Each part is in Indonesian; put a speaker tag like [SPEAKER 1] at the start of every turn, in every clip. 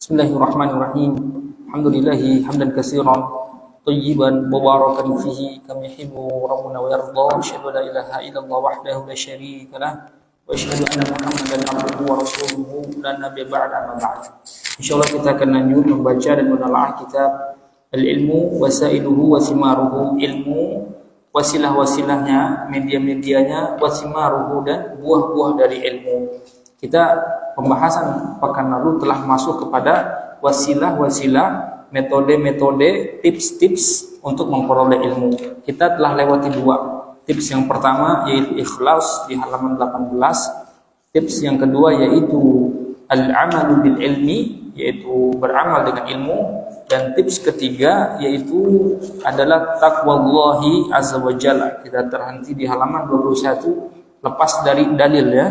[SPEAKER 1] Bismillahirrahmanirrahim. Alhamdulillahi hamdan katsiran thayyiban mubarakan fihi kama yuhibbu rabbuna wa yarda. Asyhadu an la ilaha illallah wahdahu la syarika lah wa asyhadu anna Muhammadan abduhu wa rasuluhu la nabiyya ba'da amma ba'd. Insyaallah kita akan lanjut membaca dan menelaah kitab Al-Ilmu Wasailuhu wa Thimaruhu, ilmu, wasilah-wasilahnya, media-medianya, wa thimaruhu, dan buah-buah dari ilmu. Kita pembahasan pekan lalu telah masuk kepada wasilah-wasilah, metode-metode, tips-tips untuk memperoleh ilmu. Kita telah lewati dua. Tips yang pertama yaitu ikhlas di halaman 18. Tips yang kedua yaitu al-amalu bil ilmi, yaitu beramal dengan ilmu. Dan tips ketiga yaitu adalah taqwallahi azza wa jalla. Kita terhenti di halaman 21, lepas dari dalil ya,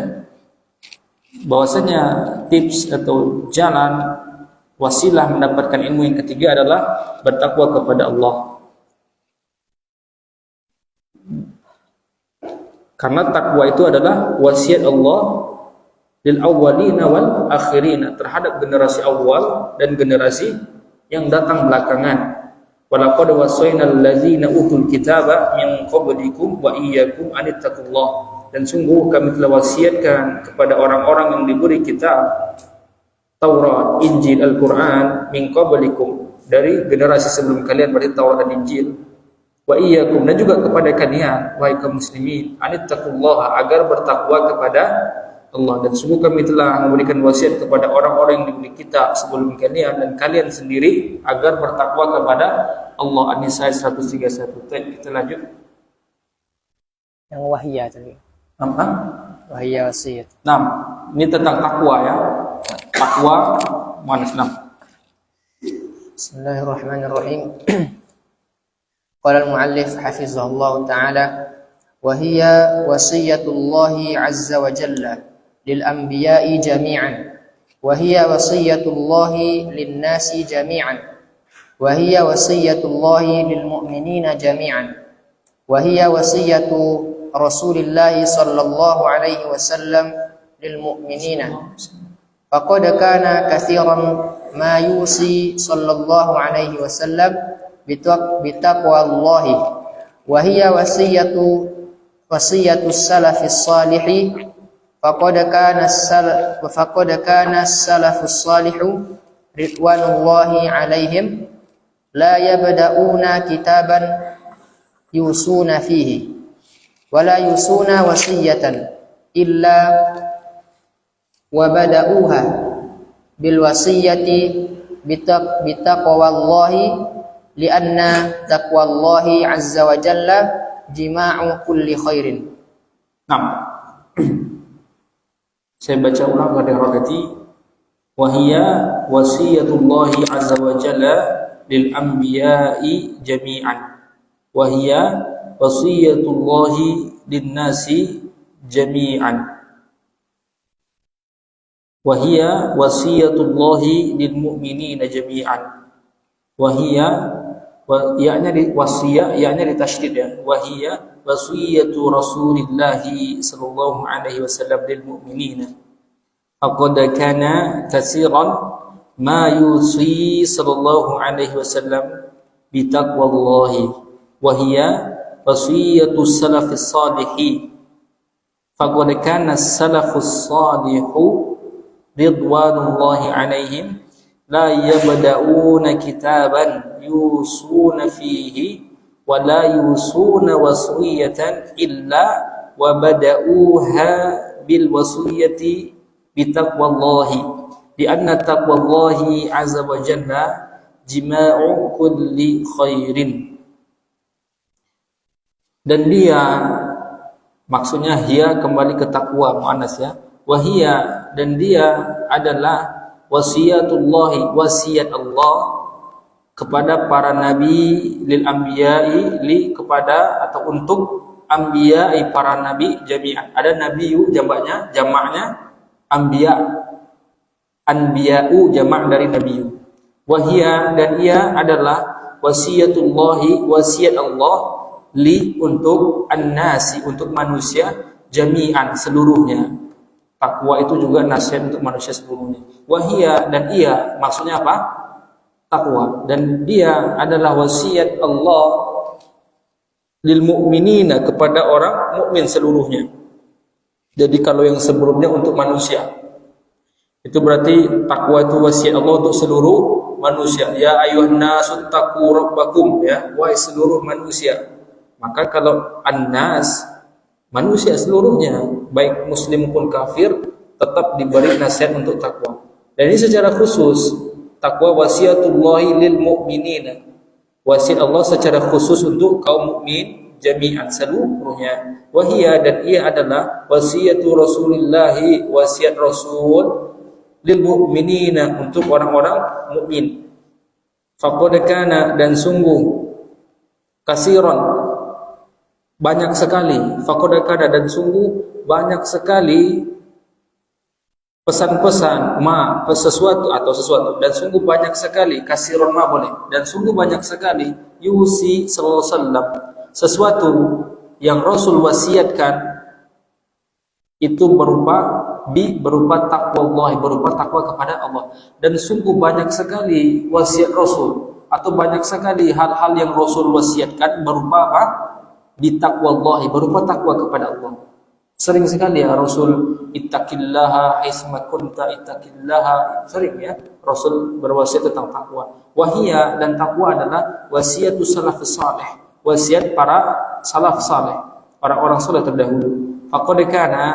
[SPEAKER 1] bahwasanya tips atau jalan wasilah mendapatkan ilmu yang ketiga adalah bertakwa kepada Allah. Karena takwa itu adalah wasiat Allah lil awwalina wal akhirina, terhadap generasi awal dan generasi yang datang belakangan. Walaqad wasainal ladzina utul kitaba min qablikum wa iyyakum an ittaqullah. Dan sungguh kami telah wasiatkan kepada orang-orang yang diberi kitab Taurat, Injil, Al-Quran min qablikum, dari generasi sebelum kalian, berarti Taurat dan Injil, wa iyyakum, dan juga kepada kalian wahai kaum muslimin, anittaqullaha, agar bertakwa kepada Allah. Dan sungguh kami telah memberikan wasiat kepada orang-orang yang diberi kitab sebelum kalian dan kalian sendiri agar bertakwa kepada Allah. An-Nisa 131. Kita lanjut.
[SPEAKER 2] Yang wahiyah tadi.
[SPEAKER 1] Apa?
[SPEAKER 2] Wahiyah wasiat.
[SPEAKER 1] Nah, ini tentang takwa ya. Takwa mana senang?
[SPEAKER 2] Bismillahirrahmanirrahim. Qala al-muallif hafizahullah ta'ala, wa hiya wasiyatullahi azza wa jalla lil anbiya'i jami'an, wa hiya wasiyatullahi lin nasi jami'an, wa hiya wasiyatullahi lil mu'minina jami'an, wa hiya wasiyatu Rasulillah sallallahu alaihi wasallam lil mu'minina. Faqad kana katsiran ma yusi sallallahu alaihi wasallam bitaqwallahi, wa hiya wasiyatu salafis salih. Faqad kana salafus salih ridwanullahi alaihim la yabda'una kitaban yusuna fihi wala yusuna wasiyatan illa wabada'uha bil wasiyati bitaqwallahi lianna taqwallahi azza wa jalla jima'u kulli khairin.
[SPEAKER 1] Nah, saya baca ulang pada ragati, wa hiya wasiyatullahi azza wa jalla lil anbiya'i jami'an, wa hiya wasiyatullahi linnasi jami'an, wa hiya wasiyatullahi lil mu'minina jami'an, wa hiya ya-nya di wasiyah, ya-nya di tasydid ya, wa hiya wasiyatu Rasulillahi sallallahu alaihi wasallam lil mu'minina. Faqad kana katsiran ma yusi sallallahu alaihi wasallam bi taqwallahi, wa hiya wasiyatu salafis salihin. Faqad kana salafus salihu ridwanullahi alaihim la yabda'una kitaban yusuna fihi wa la yusuna wasiyatan illa wa bada'uha bil wasiyati bitaqwallahi lianna taqwallahi azza wa jalla jima'u kulli khairin. Dan dia, maksudnya hiya kembali ke takwa muannas ya, wahia, dan dia adalah wasiyatullahi, wasiat Allah kepada para nabi, lil anbiya'i, li kepada atau untuk anbiya'i, para nabi jami'an. Ada nabiyu jamaknya anbiya, anbiya'u jamak dari nabiyu. Wahia, dan ia adalah wasiyatullahi, wasiat Allah, li untuk an-nasi, untuk manusia, jami'an seluruhnya. Takwa itu juga nasihat untuk manusia seluruhnya. Wahia, dan ia, maksudnya apa? Takwa. Dan dia adalah wasiat Allah lil mu'minina, kepada orang mukmin seluruhnya. Jadi kalau yang sebelumnya untuk manusia, itu berarti takwa itu wasiat Allah untuk seluruh manusia. Ya ayuhan nasu taqu rabbakum, ya, wahai seluruh manusia. Maka kalau an-nas, manusia seluruhnya, baik muslim pun kafir, tetap diberi nasihat untuk takwa. Dan ini secara khusus, takwa wasiatullahi lil mu'minina, wasiat Allah secara khusus untuk kaum mukmin jami'an, seluruhnya. Wahia, dan ia adalah wasiatu Rasulillahi, wasiat Rasul lil mu'minina, untuk orang-orang mukmin. Faqad kana, dan sungguh, kasiran, banyak sekali, faqad kana, dan sungguh banyak sekali, pesan-pesan sesuatu atau sesuatu, dan sungguh banyak sekali, kasiran boleh, dan sungguh banyak sekali, yusi sallallahu alaihi wasallam, sesuatu yang Rasul wasiatkan itu berupa takwa Allah, berupa takwa kepada Allah. Dan sungguh banyak sekali wasiat Rasul, atau banyak sekali hal-hal yang Rasul wasiatkan berupa apa? Bitaqwallahi, berupa takwa kepada Allah. Sering sekali ya Rasul, ittaqillaha haitsma kunta, ittaqillaha, sering ya Rasul berwasiat tentang takwa. Wahia, dan takwa adalah wasiatu salafus salih, wasiat para salaf saleh, orang-orang saleh terdahulu. Faqad kana,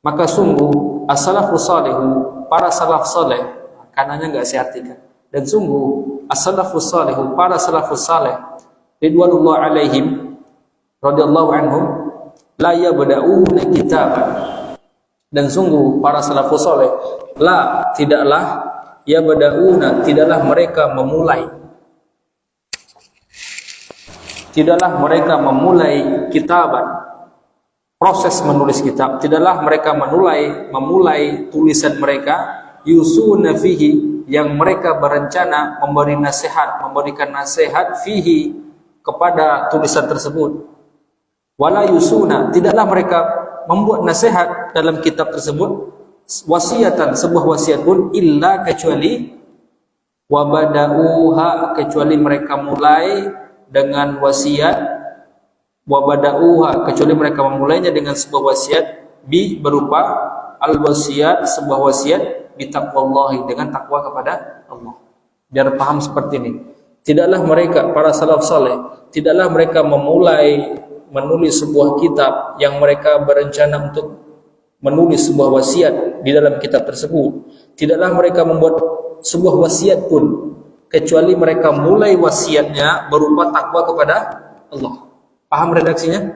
[SPEAKER 1] maka sungguh, as-salafus salihu, para salaf saleh, kanannya enggak saya artikan. Dan sungguh as-salafus salihu, para salafus saleh, ridwanullah alaihim, radhiyallahu anhum, la yabda'una kitaban, dan sungguh para salafus saleh, la, tidaklah, yabda'una, tidaklah mereka memulai, tidaklah mereka memulai kitaban, proses menulis kitab, tidaklah mereka memulai tulisan mereka, yusuna fihi, yang mereka berencana memberikan nasihat fihi, kepada tulisan tersebut. Wala yusuna, tidaklah mereka membuat nasihat dalam kitab tersebut, wasiatan, sebuah wasiat pun, illa, kecuali, wabada'uha, kecuali mereka mulai dengan wasiat, wabada'uha, kecuali mereka memulainya dengan sebuah wasiat, berupa al-wasiat, sebuah wasiat, bitaqwallahi, dengan takwa kepada Allah. Biar paham seperti ini. Tidaklah mereka, para salaf saleh, tidaklah mereka memulai menulis sebuah kitab yang mereka berencana untuk menulis sebuah wasiat di dalam kitab tersebut. Tidaklah mereka membuat sebuah wasiat pun, kecuali mereka mulai wasiatnya berupa takwa kepada Allah. Paham redaksinya?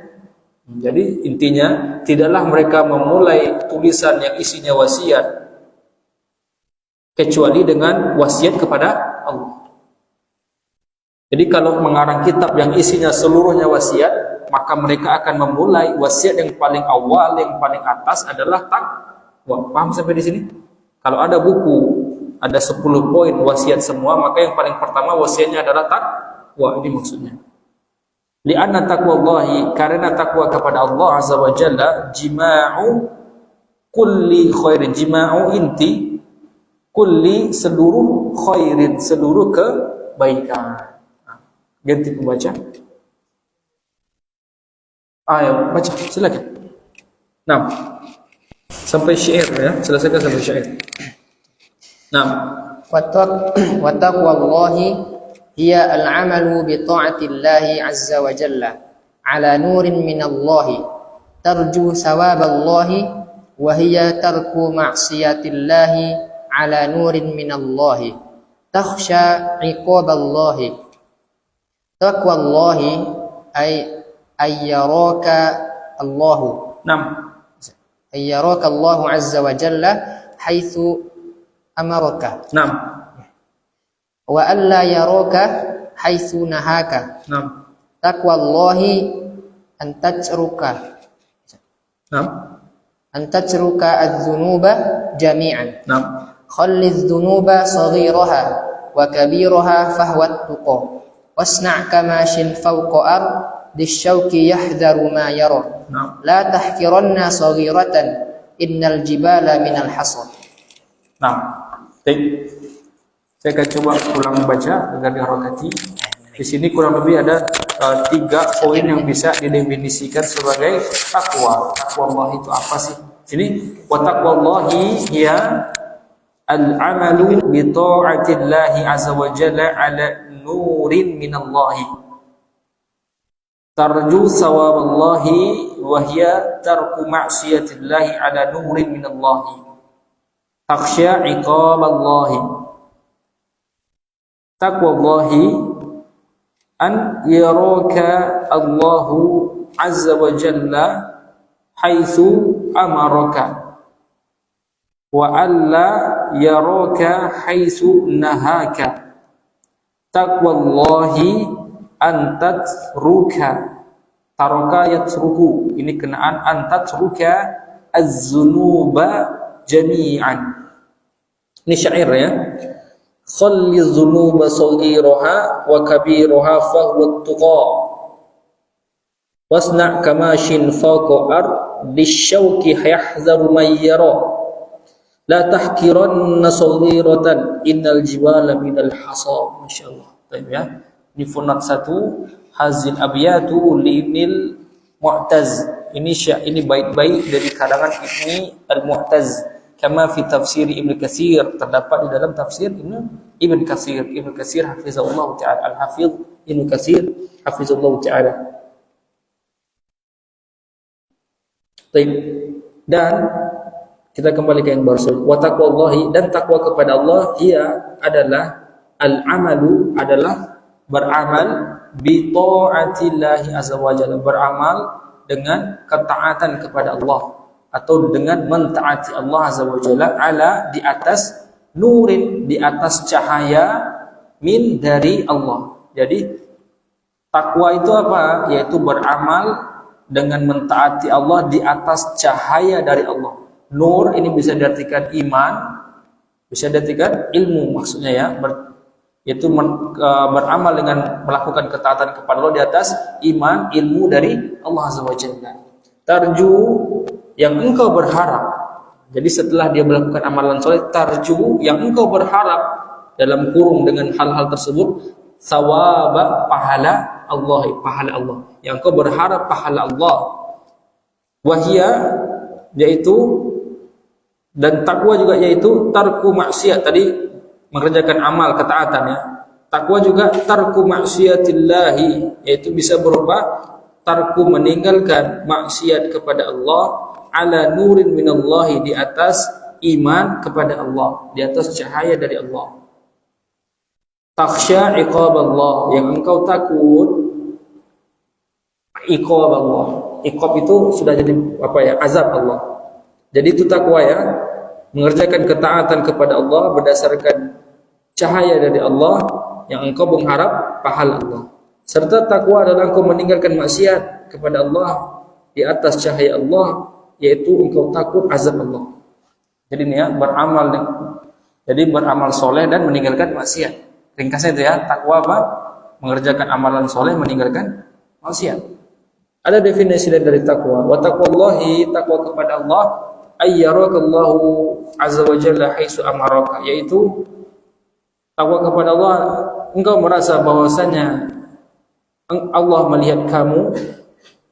[SPEAKER 1] Jadi intinya, tidaklah mereka memulai tulisan yang isinya wasiat kecuali dengan wasiat kepada Allah. Jadi kalau mengarang kitab yang isinya seluruhnya wasiat, maka mereka akan memulai wasiat yang paling awal, yang paling atas adalah takwa. Paham sampai di sini? Kalau ada buku, ada 10 poin wasiat semua, maka yang paling pertama wasiatnya adalah takwa. Ini maksudnya. Li'anna taqwallahi, karena takwa kepada Allah Azza wa Jalla, jima'u kulli khairin, jima'u inti kulli, seluruh khairin, seluruh kebaikan. Ganti pembaca. Ayo baca, silakan. Nah, sampai syair ya, selesaikan sampai syair. Nah,
[SPEAKER 2] wa taqwallahi hiya al-'amalu bi ta'atillahi 'azza wa jalla 'ala nurin minallahi tarju sawaballahi, wa hiya tarku ma'siyatillahi 'ala nurin minallahi takhsha 'iqaballahi. Taqwallahi ayyaraka Allahu. Ayyaraka Allahu azza wa jalla haitsu amaraka. Wa alla yaraka haitsu nahaka. Taqwallahi an tajruka. An tajruka adz-dzunuba jami'an. Khalli adz-dzunuba saghiraha wa kabiraha fahwa at-tuqa. Wasna' kama shin fawqa ard disyauki yahdharu ma yara. La tahkiranna saghiratan innal jibala minal hasad.
[SPEAKER 1] Nah, saya akan coba ulang baca agar diharokati. Di sini kurang lebih ada 3 poin yang bisa didefinisikan sebagai takwa. Takwa Allah itu apa sih? Sini, wa taqwallahi hiya al-amalu bi ta'atillahi azza wa jalla ala nurin minallahi. Tarju sawaballahi wa hiya tarku ma'siyatillahi ala nurin minallahi. Takhsha iqaballahi. Taqwallahi an yaraka Allahu azza wa jalla haitsu amaraka wa alla yaraka haitsu nahaka. Taqwallahi an tatruka taraka yatruku, ini kenaan an tatruka az-zunuba jami'an. Ini syair ya. Khalli dzunuba saghiraha wa kabiraha fahuwa tuqa wasna' kamashin fawqa ardisyauki yahzaru man yara la tahkiranna saghiratan innal jibala minal hasa. Masyaallah. Baik ya. Ini fonat 1 hazil abyatu li Ibnil Mu'taz. Ini bait-bait dari karangan Ibni Al-Mu'taz. Kama fi tafsir Ibnu Katsir, terdapat di dalam tafsir Ibnu Katsir. Ibnu Katsir hafizahullah taala, al-Hafiz Ibnu Katsir hafizahullah taala. Baik. Dan kita kembali ke yang baru. Wa taqwallahi, dan takwa kepada Allah ia adalah al-amalu, adalah beramal bi ta'atillahi azza wa jalla, beramal dengan ketaatan kepada Allah atau dengan mentaati Allah azza wa jalla ala, di atas nurin, di atas cahaya, min, dari Allah. Jadi takwa itu apa? Yaitu beramal dengan mentaati Allah di atas cahaya dari Allah. Nur ini bisa diartikan iman, bisa diartikan ilmu, maksudnya ya, yaitu beramal dengan melakukan ketaatan kepada Allah di atas iman, ilmu dari Allah azza wa jalla. Tarju, yang engkau berharap. Jadi setelah dia melakukan amalan soleh, tarju, yang engkau berharap, dalam kurung dengan hal-hal tersebut, sawaba, pahala Allah, pahala Allah. Yang engkau berharap pahala Allah. Wahia, yaitu, dan takwa juga yaitu tarku maksiat. Tadi mengerjakan amal ketaatan ya. Takwa juga tarku maksiatillahi, yaitu bisa berupa tarku meninggalkan maksiat kepada Allah ala nurin minallahi, di atas iman kepada Allah, di atas cahaya dari Allah. Takhsha iqaballah, yang engkau takut iqaballah. Iqab itu sudah jadi apa ya, azab Allah. Jadi itu takwa ya, mengerjakan ketaatan kepada Allah berdasarkan cahaya dari Allah, yang engkau mengharap pahala Allah. Serta takwa adalah engkau meninggalkan maksiat kepada Allah di atas cahaya Allah, yaitu engkau takut azab Allah. Jadi ini ya, beramal, jadi beramal soleh dan meninggalkan maksiat. Ringkasnya itu ya, takwa apa? Mengerjakan amalan soleh, meninggalkan maksiat. Ada definisi dari takwa. Wa taqwallahi, takwa kepada Allah, ayyarakallahu azza wa jalla haitsu amaraka, yaitu takwa kepada Allah, engkau merasa bahwasanya Allah melihat kamu,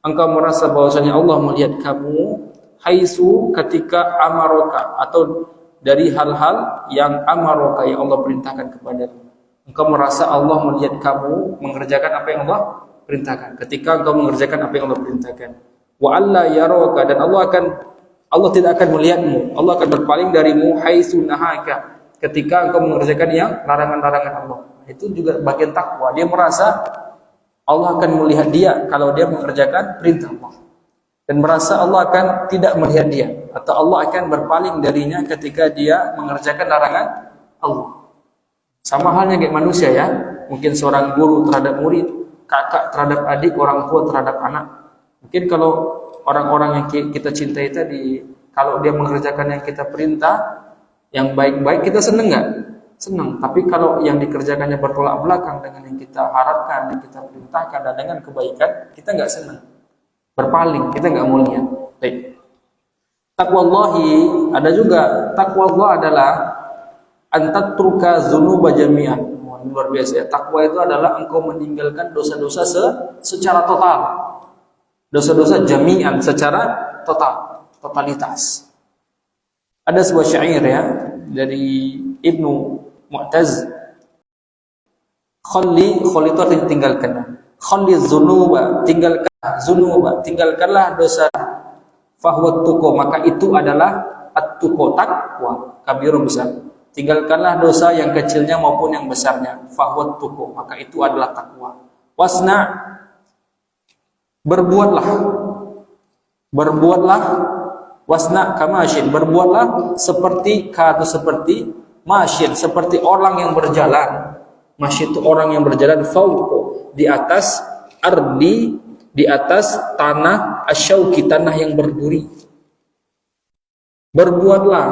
[SPEAKER 1] engkau merasa bahwasanya Allah melihat kamu, haitsu, ketika amaraka, atau dari hal-hal yang amaraka, yang Allah perintahkan kepadamu. Engkau merasa Allah melihat kamu mengerjakan apa yang Allah perintahkan, ketika engkau mengerjakan apa yang Allah perintahkan. Wa alla yaraka, dan Allah tidak akan melihatmu, Allah akan berpaling darimu, haitsu nahaka, ketika engkau mengerjakan yang larangan-larangan Allah. Itu juga bagian takwa. Dia merasa Allah akan melihat dia kalau dia mengerjakan perintah Allah, dan merasa Allah akan tidak melihat dia, atau Allah akan berpaling darinya ketika dia mengerjakan larangan Allah. Sama halnya kayak manusia ya, mungkin seorang guru terhadap murid, kakak terhadap adik, orang tua terhadap anak. Mungkin kalau orang-orang yang kita cintai tadi, kalau dia mengerjakan yang kita perintah, yang baik-baik, kita senang nggak? Senang. Tapi kalau yang dikerjakannya bertolak belakang dengan yang kita harapkan, yang kita perintahkan, dan dengan kebaikan, kita nggak senang. Berpaling, kita nggak mau lihat. Baik. Taqwallahi ada juga. Taqwallah adalah antatruka dzunuba jami'an. Luar biasa ya. Takwa itu adalah engkau meninggalkan dosa-dosa secara total. Dosa-dosa jami'an secara totalitas. Ada sebuah syair ya dari Ibnu Mu'taz. Khalli itu artinya tinggalkan. Khalli dzunuba, tinggalkanlah dosa. Fahwa tuqo, maka itu adalah at-tuqo, takwa, kabirun besar. Tinggalkanlah dosa yang kecilnya maupun yang besarnya. Fahwa tuqo, maka itu adalah takwa. Wasna, berbuatlah. Wasna kamasyin, berbuatlah seperti masyin, seperti orang yang berjalan. Masyin itu orang yang berjalan fauqo, di atas ardi, di atas tanah asyauki, tanah yang berduri. Berbuatlah,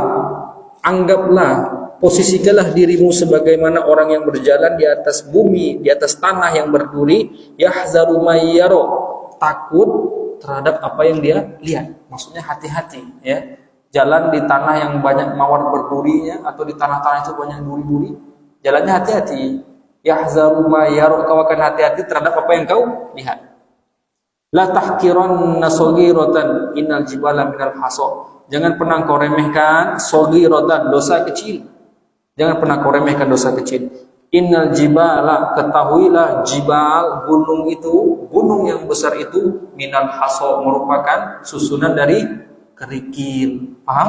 [SPEAKER 1] anggaplah, posisikanlah dirimu sebagaimana orang yang berjalan di atas bumi, di atas tanah yang berduri. Yahzaru mayyaro, takut terhadap apa yang dia lihat. Maksudnya hati-hati ya. Jalan di tanah yang banyak mawar berdurinya, atau di tanah-tanah itu banyak duri-duri, jalannya hati-hati. Yahzaru mayyaro, kau akan hati-hati terhadap apa yang kau lihat. La tahkiranna saghiratan innal jibala minal haso. Jangan pernah kau remehkan saghiratan, dosa kecil. Jangan pernah kau remehkan dosa kecil. Innal jibala, ketahuilah jibal, gunung itu, gunung yang besar itu, minal haso, merupakan susunan dari kerikil. Paham?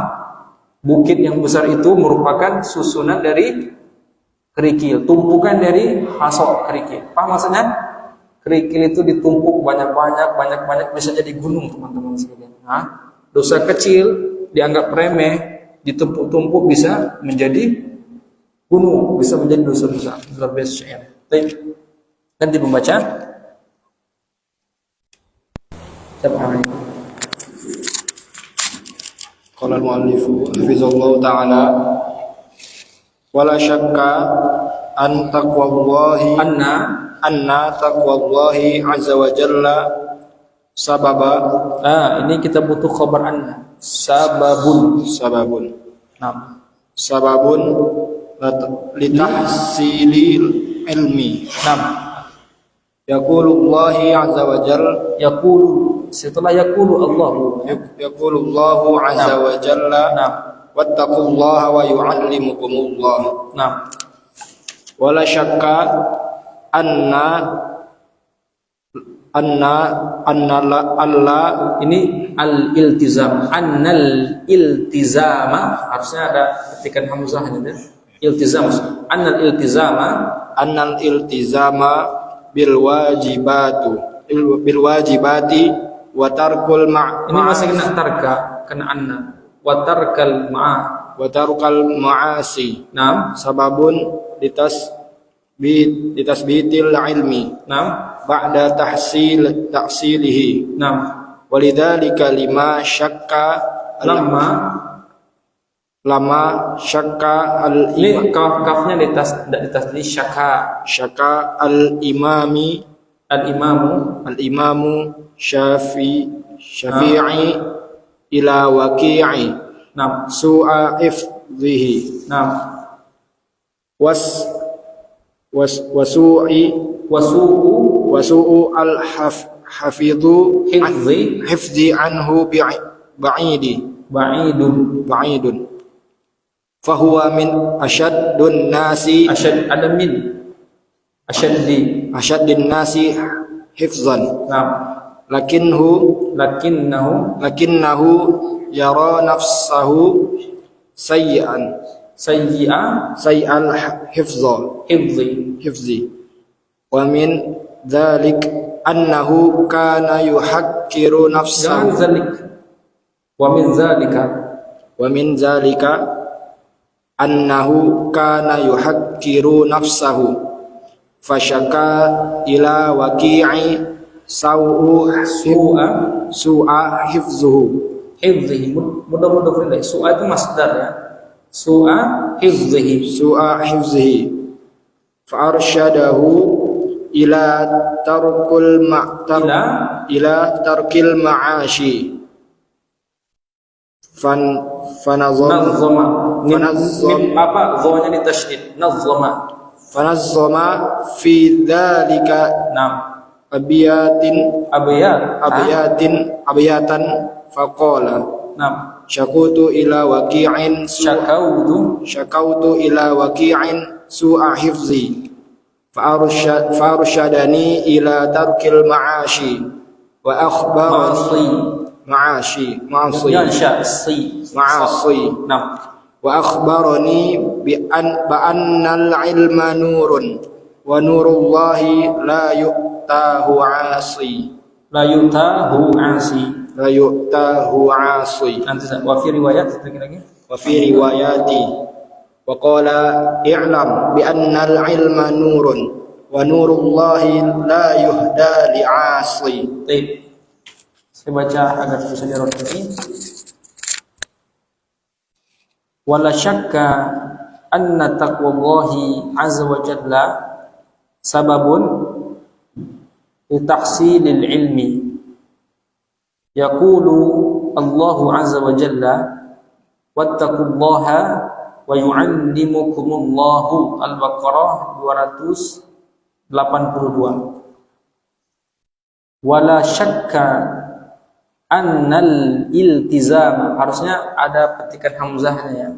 [SPEAKER 1] Bukit yang besar itu merupakan susunan dari kerikil, tumpukan dari haso, kerikil. Paham maksudnya? Kerikil itu ditumpuk banyak-banyak bisa jadi gunung, teman-teman sekalian. Nah, dosa kecil dianggap remeh, ditumpuk-tumpuk bisa menjadi gunung, bisa menjadi dosa besar. Luar biasa syair. Ganti pembaca. Siapa namanya?
[SPEAKER 3] Qala al-mu'allifu hafizallahu ta'ala wala syakka an taqwallahi anna taqwallahi azza wa jalla sababa.
[SPEAKER 1] Ini kita butuh khabar anna. Sababun. Nah,
[SPEAKER 3] sababun litahsilil ilmi.
[SPEAKER 1] Nah,
[SPEAKER 3] yaqulullahi azza wa jalla,
[SPEAKER 1] yaqulu, setelah yaqulu Allah,
[SPEAKER 3] yaqulullahu azza wa jalla, wattaqullaha wa yu'allimukumullah.
[SPEAKER 1] Nah,
[SPEAKER 3] wala syakka anna
[SPEAKER 1] ini al-iltizam. Annal iltizama, harusnya ada ketikan hamzah gitu. Iltizam. Annal
[SPEAKER 3] iltizama bil wajibati wa tarkul
[SPEAKER 1] Ini masih kena tarka, kena anna. Wa tarkal
[SPEAKER 3] ma'asi.
[SPEAKER 1] Naam.
[SPEAKER 3] Sababun litasbitil ilmi.
[SPEAKER 1] Naam.
[SPEAKER 3] Ba'da tahsilihi.
[SPEAKER 1] Naam.
[SPEAKER 3] Walidzalika lima syakka
[SPEAKER 1] ini kafnya ditasdid syaka
[SPEAKER 3] al-imamu Syafi'i ila waqi'i.
[SPEAKER 1] Naam.
[SPEAKER 3] Su'a ifdhihi.
[SPEAKER 1] Naam.
[SPEAKER 3] wasu'u al-hafidhu hifzi anhu ba'idun fahuwa min asyaddun nasi asyaddin nasi hifzan.
[SPEAKER 1] Naam.
[SPEAKER 3] Lakinnahu yara nafsahu sayyi'al hifzi. Wa min dzalik annahu kana yuhakkiru nafsahu. Wa min dzalika annahu kana yuhakkiru nafsahu fasyaka ila waqi'i su'a
[SPEAKER 1] hifzihi. Mudah-mudahan su'a itu masdar ya. Su'a
[SPEAKER 3] hifzihi fa arsyadahu ila tarkil ma'ashi fan fanazama
[SPEAKER 1] Nazzama.
[SPEAKER 3] Fanazzam.
[SPEAKER 1] Mim apa? Dhamanya ditasydid. Nazzama.
[SPEAKER 3] fanazama fi dzalika
[SPEAKER 1] Naam.
[SPEAKER 3] abiyatin abiyatan faqala
[SPEAKER 1] Naam.
[SPEAKER 3] syakautu ila waqi'in su'a hifzi farshadani ila tarkil ma'ashi wa akhbarani ma'asi
[SPEAKER 1] Naam.
[SPEAKER 3] wa akhbarani bi annal ilma nurun wa nurullahi la yu'tahu 'asi
[SPEAKER 1] Nanti wa fi riwayat lagi.
[SPEAKER 3] wa fi riwayati wa qala i'lam bi annal ilma nurun wa nurullahi la yuhda li 'asi.
[SPEAKER 1] Baik. Saya baca agar bisa dirotasi. Wala syakka anna taqwallahi azza wa jalla sababun li tahsilil ilmi. Yaqulu Allahu azza wa jalla wattaqullaha wa yu'allimukumullahu. Al-Baqarah 282. Wala syakka annal iltizam, harusnya ada petikan hamzahnya ya.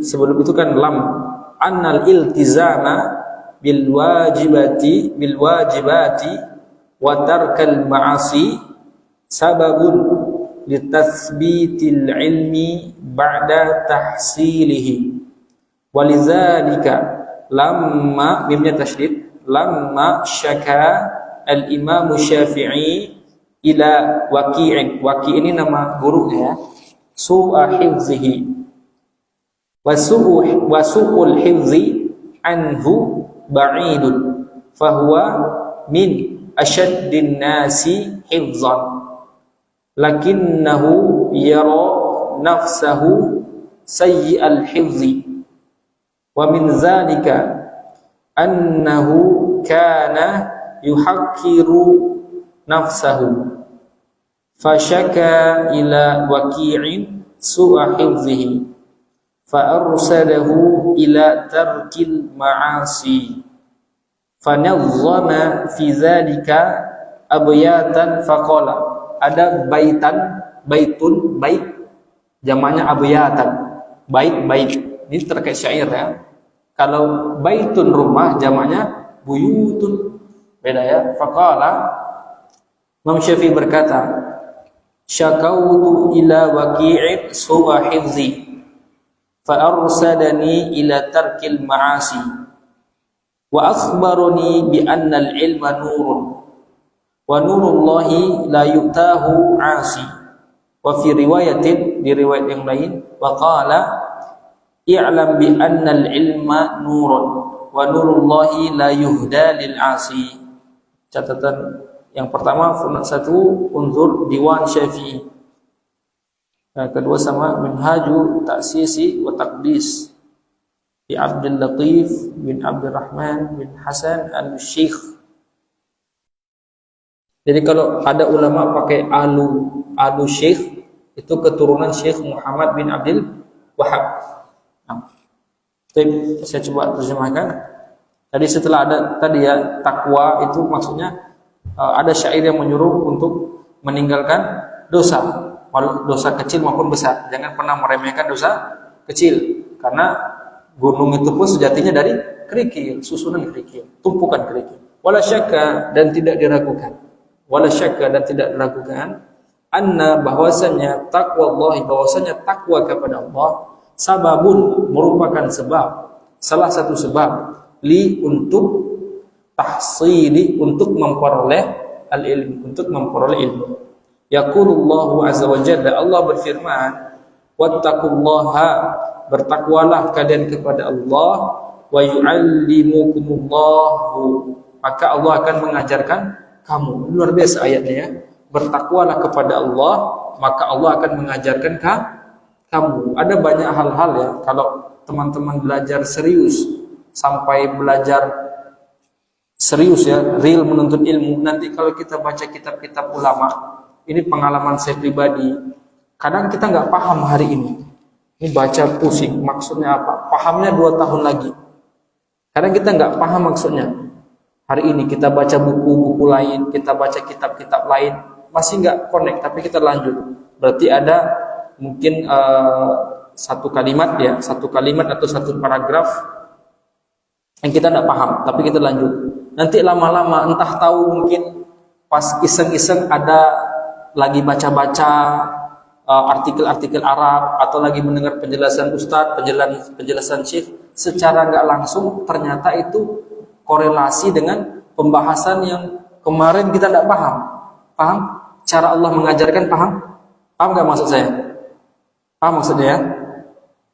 [SPEAKER 1] Sebelum itu kan lam. Annal iltizama bil wajibati wa tarkal ma'asi sababun litathbitil ilmi ba'da tahsilihi. Walizalika lamma mimnya tasydid, lamma syaka al-Imam Syafi'i ila Waqi'in. Waqi' ini nama gurunya, su'a hifzihi wa su'ul hifzi anhu ba'idun fahuwa min asyaddin nasi hifzan lakinnahu yara nafsahu sayyi'al hifzi wa min zalika annahu kana yuhakkiru nafsahu fashaka ila Waqi'in su'a hifzihi fa'arsadahu ila tarkil ma'asi fanazzama fi zalika abyatan faqala. Ada baitun, bait jamaknya abyatan, bait ini terkait syair ya. Kalau baitun rumah jamaknya buyutun, beda ya. Faqala, Imam Syafi'i berkata, syakautu ila Waqi'in su'a hifzi fa arsadani ila tarkil ma'asi wa akhbarani bi anna al-ilma nurun wa nurullahi la yu'tahu 'asi. Wa fi riwayatin, di riwayat yang lain, wa qala i'lam bi anna al-ilma nurun wa nurullahi la yuhda lil 'asi. Catatan yang pertama format 1 unzur Diwan Syafi'i. Yang kedua sama Minhaju Ta'sisi wa Taqdis di Abdul Latif bin Abdurrahman bin Hasan al-Syekh. Jadi kalau ada ulama pakai alu Syekh, itu keturunan Syekh Muhammad bin Abdul Wahab. Nah, saya coba terjemahkan. Tadi setelah ada tadi ya takwa, itu maksudnya ada syair yang menyuruh untuk meninggalkan dosa, dosa kecil maupun besar. Jangan pernah meremehkan dosa kecil, karena gunung itu pun sejatinya dari kerikil, susunan kerikil, tumpukan kerikil. Wala syakka, dan tidak diragukan. Wala syakka, dan tidak diragukan. Anna, bahwasanya taqwallahi, bahwasanya takwa kepada Allah, sababun, merupakan sebab, salah satu sebab, untuk tahsili, untuk memperoleh al-ilm, untuk memperoleh ilmu. Yaqulullahu azza wa jalla, Allah berfirman, wattaqullaha, bertakwalah kalian kepada Allah, wa yu'allimukumullahu, maka Allah akan mengajarkan kamu. Luar biasa ayatnya ya. Bertakwalah kepada Allah, maka Allah akan mengajarkan kamu. Ada banyak hal-hal ya, kalau teman-teman belajar serius, sampai belajar serius ya, real menuntut ilmu, nanti kalau kita baca kitab-kitab ulama, ini pengalaman saya pribadi, kadang kita nggak paham hari ini. Ini baca pusing, maksudnya apa? Pahamnya 2 tahun lagi. Kadang kita nggak paham maksudnya. Hari ini kita baca buku-buku lain, kita baca kitab-kitab lain, masih nggak connect, tapi kita lanjut. Berarti ada mungkin satu kalimat atau satu paragraf yang kita nggak paham, tapi kita lanjut. Nanti lama-lama entah tahu mungkin pas iseng-iseng ada lagi baca-baca artikel-artikel Arab atau lagi mendengar penjelasan Ustadz, penjelasan Syekh, secara nggak langsung ternyata itu korelasi dengan pembahasan yang kemarin kita tidak paham. Paham? Cara Allah mengajarkan paham? Paham nggak maksud saya? Paham maksudnya ya?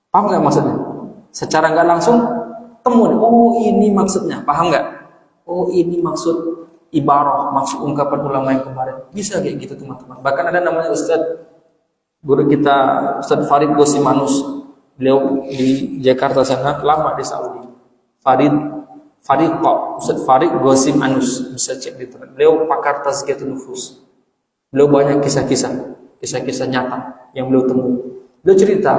[SPEAKER 1] Paham nggak maksudnya? Secara nggak langsung temuan, oh ini maksudnya, paham nggak? Oh ini maksud ibarah, maksud ungkapan ulama yang kemarin. Bisa kayak gitu teman-teman. Bahkan ada namanya Ustadz, guru kita Ustadz Farid Gosimanus, beliau di Jakarta sana, lama di Saudi. Ustadz Farid Gosimanus, bisa cek di internet. Beliau pakar tazkiyatun nufus. Beliau banyak kisah-kisah nyata yang beliau temui. Beliau cerita,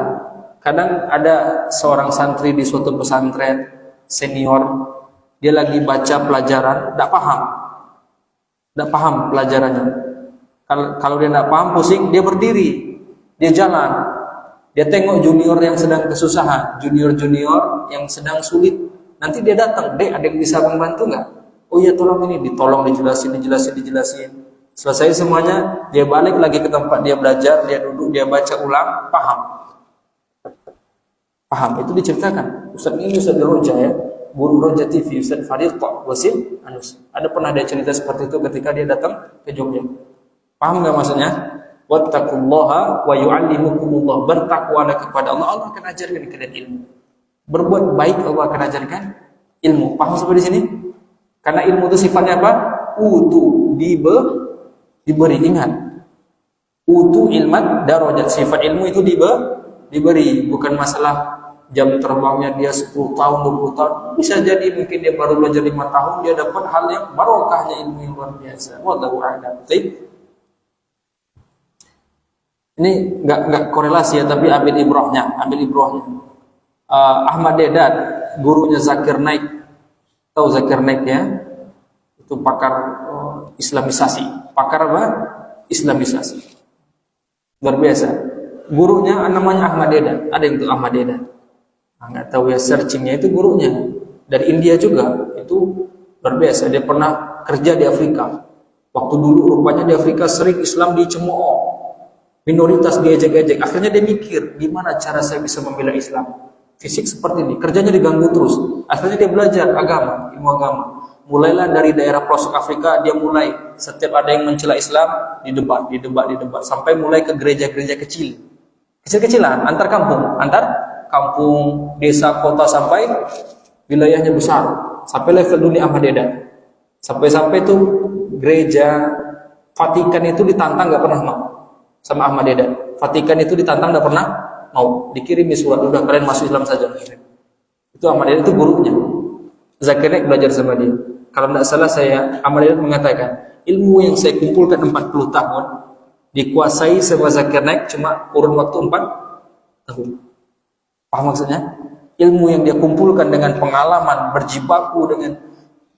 [SPEAKER 1] kadang ada seorang santri di suatu pesantren senior, dia lagi baca pelajaran, tidak paham pelajarannya. Kalau dia tidak paham, pusing, dia berdiri. Dia jalan, dia tengok junior yang sedang kesusahan, junior yang sedang sulit. Nanti dia datang, dek, ada yang bisa membantu nggak? Oh iya, tolong ini, ditolong, dijelasin. Selesai semuanya, dia balik lagi ke tempat dia belajar, dia duduk, dia baca ulang, paham. Itu diceritakan. Ustaz Roja ya, guru Roja TV, Ustaz Farid Wasim Anus. Ada pernah dia cerita seperti itu ketika dia datang ke Jogja. Paham nggak maksudnya? Wattaqullaha wa yu'allimukumullah. Bertakwalah kepada Allah, Allah akan ajarkan kalian ilmu. Berbuat baik, Allah akan ajarkan ilmu. Paham sampai di sini? Karena ilmu itu sifatnya apa? Diberi. Ingat, ilmat darajat. Sifat ilmu itu diberi, bukan masalah jam terbangnya dia 10 tahun, 20 tahun. Bisa jadi mungkin dia baru belajar 5 tahun, dia dapat hal yang barokahnya, ilmu yang luar biasa. Wallahu a'lam. Ini nggak korelasi ya, tapi ambil ibrahnya. Ahmad Dedat, gurunya Zakir Naik, tahu Zakir Naik ya? Itu pakar Islamisasi. Pakar apa? Islamisasi. Luar biasa. Gurunya namanya Ahmad Dedat. Ada yang itu Ahmad Dedat. Nggak tahu ya, searchingnya itu gurunya dari India juga. Itu luar biasa. Dia pernah kerja di Afrika. Waktu dulu rupanya di Afrika sering Islam dicemooh. Minoritas diejek-ejek. Akhirnya dia mikir, gimana cara saya bisa membela Islam? Fisik seperti ini, kerjanya diganggu terus. Akhirnya dia belajar ilmu agama. Mulailah dari daerah pelosok Afrika, dia mulai setiap ada yang mencela Islam, didebat, sampai mulai ke gereja-gereja kecil-kecilan, antar kampung, desa, kota, sampai wilayahnya besar, sampai level dunia Ahmad Dedat. Sampai itu gereja Vatikan itu ditantang, nggak pernah mau sama Ahmad Dedat. Vatikan itu ditantang, nggak pernah mau. Dikirimi surat, udah kalian masuk Islam saja. Itu Ahmad Dedat itu gurunya. Zakir Naik belajar sama dia. Kalau tidak salah Ahmad Dedat mengatakan, ilmu yang saya kumpulkan 40 tahun dikuasai sama Zakir Naik cuma kurun waktu 4 tahun. Paham maksudnya? Ilmu yang dia kumpulkan dengan pengalaman berjibaku dengan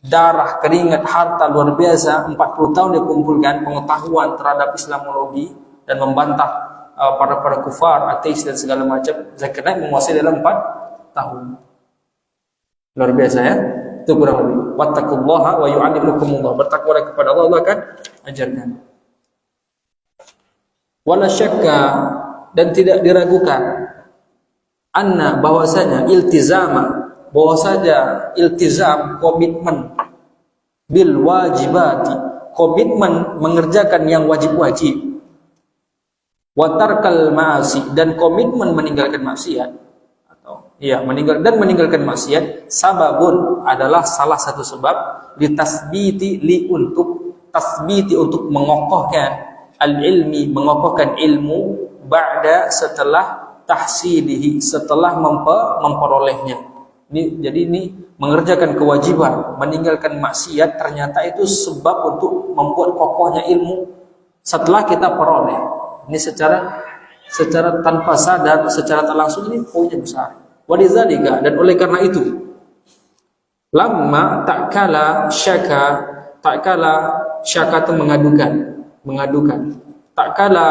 [SPEAKER 1] darah, keringat, harta luar biasa, 40 tahun dia kumpulkan pengetahuan terhadap Islamologi dan membantah para kufar, ateis dan segala macam. Zakir Naik menguasai dalam 4 tahun. Luar biasa ya. Itu kurang lebih. Wattaqullaha wa yu'allimukumullah. Bertakwalah kepada Allah, Allah akan ajarkan. Wala syakka, dan tidak diragukan, anna bahwasanya iltizam, komitmen bil wajibati, komitmen mengerjakan yang wajib-wajib, wa tarkal ma'asi, dan komitmen meninggalkan maksiat, meninggalkan maksiat, sababun adalah salah satu sebab untuk mengokohkan al-ilmi, mengokohkan ilmu, ba'da, setelah tahsilihi, setelah memperolehnya. Ini mengerjakan kewajiban, meninggalkan maksiat, ternyata itu sebab untuk membuat kokohnya ilmu setelah kita peroleh. Ini secara secara tanpa sadar, secara tak langsung, ini poinnya besar. Walidzalika, dan oleh karena itu, lamma tak kala syaka itu mengadukan. Tak kala